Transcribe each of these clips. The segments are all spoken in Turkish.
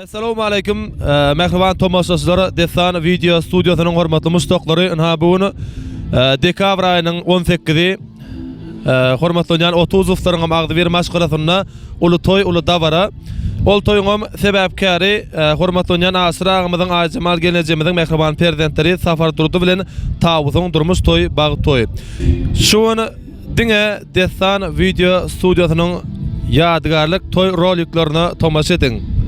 Assalamu alaykum. Mehriban tomoşaçylar, Desan video studiosynyň hormatly muşdoklary, bunu dekabr aýynyň 18-i hormatlanan 30 uftaryň agdy bir maşgaratyna uly toy, uly dabara. Ol toýuňam sebäpkäri hormatlanan asragymyzyň aýjamal gelenjegimiziň mehriban prezidentleri Safar Durdu bilen Tawuzyň durmuş toy, bagy toy. Şuny diňe Desan video studiosynyň ýadgarlyk toy roliklerini tomaşa ediň.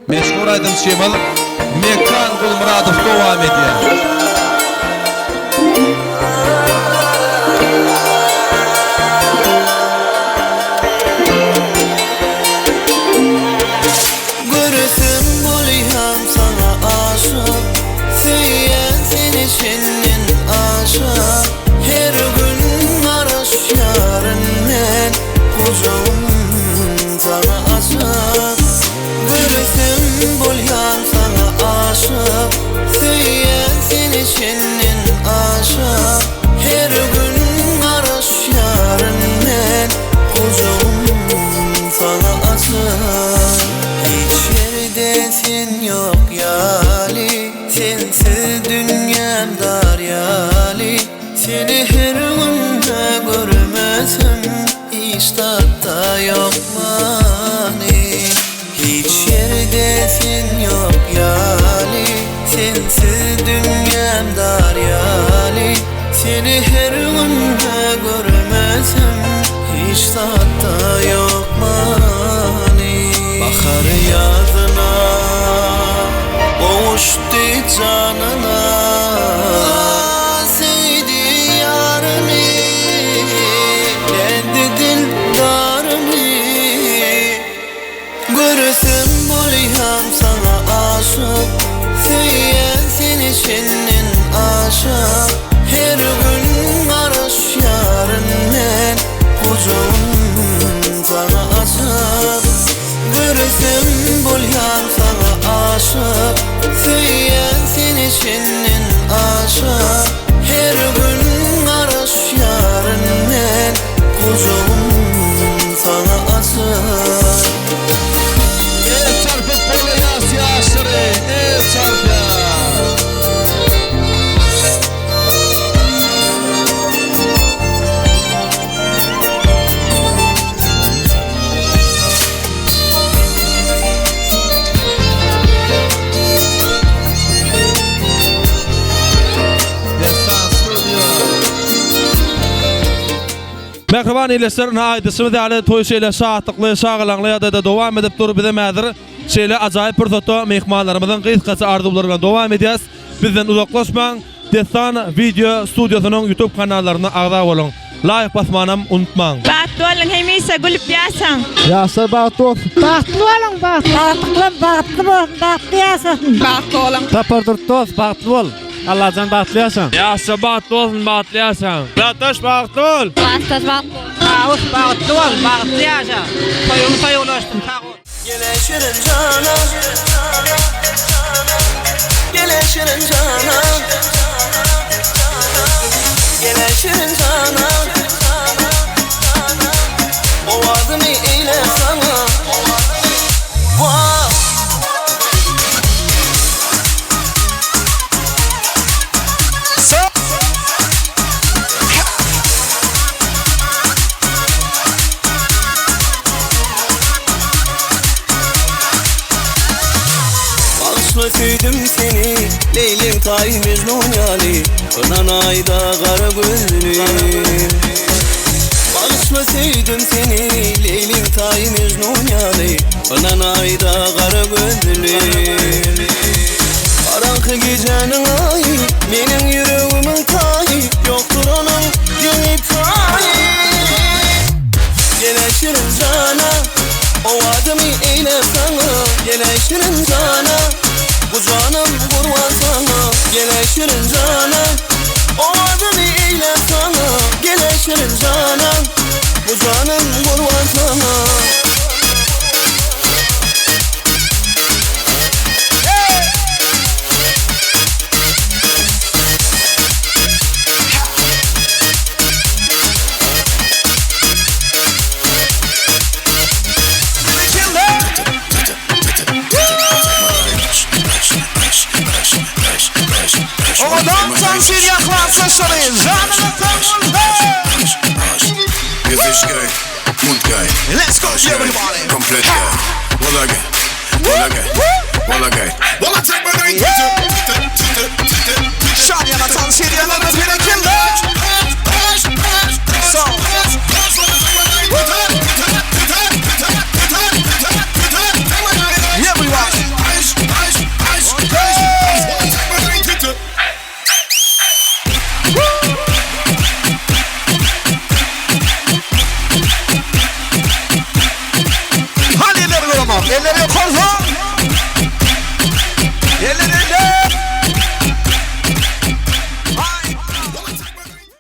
Meşhur Aydın Şemal, Mekan Gulmuradov devam ediyor. Görüsün bulyam sana aşık, süýen seni şennin aşık. Her gün araşýaryn men, kuzum sana aşık. Görüsün bulyam sana aşık, süýen seni şennin aşık. Her gün araşýaryn men, kuzum sana aşık. Hiç yerde sen yok yali, sensiz dünyam dar yali. Seni her günde görmesem hiç tatta yok mani. Hiç yerde sen yok yali, sensiz dünyam dar yali. Seni her günde görmesem hiç tatta yok mani. Bahar yazına boğuştu canına, sevdi yarını, kendi dildarını. Görüsün bulyam sana aşık, süýen seni şennin aşık. Her gün araşýaryn men, kuzum sana aşık. Görüsün bulyam sana aşık, süýen seni şennin aşık. Her gün araşýaryn men, kuzum sana aşık. Çarpıp bolayas yaşları, çarpı. Mehriban eýleşler, aýdysymy däle toy şeýle şahatykly, şagalaňly ýa-da dowam edip durup bize mäzir şeýle ajaýyp bir toto mehmanlarymyzyň gysgaça arzuwlary bilen dowam edýäs. Bizden uzaklaşmaň. Desan video studiosynyň YouTube kanallaryna agda bolun. Laýyk basmanam unutmaň. Bahtly bolun, hemýse gülüp ýaşaň. Ýaşa bahtly bolsun. Bahtly bolun, bahtly ýaşaň. Bahtly bolun. Tapardyr toz bahtly bol. Allahjan bahtly ýaşaň. Ýaşa bahtly bolsun, bahtly ýaşaň. Rataş bahtly bol. Bastas bahtly. Awus bahtly bol, bahtly ýaşaň. Toýuny ulaşdym, tagol. Geleşirin cana, geleşirin cana, geleşirin cana. O adımı eyle sana. Vah. Süydüm seni, Leylim tay Mecnun yali, Önan ayda kara gözlüm. Bağışla süydüm seni, Leylim tay Mecnun yali, Önan ayda kara gözlüm. Karanlık gecenin ayı, benim yüreğimin tayı, yoktur onun yeni tayı. Geleşirim sana, o adımı eyle sana. Geleşirin cana, bu canım kurban sana. Geleşirin cana, o adını eyle sana. Geleşirin cana, bu canım kurban sana. Oğlum sensin yaklaşmışsınız. Gezischgeil, Mundgeil. Let's go, everybody. Komplett geil. Walla geil, walla geil, walla geil. Walla zeig mal dein Schau dir mal, tanz hier,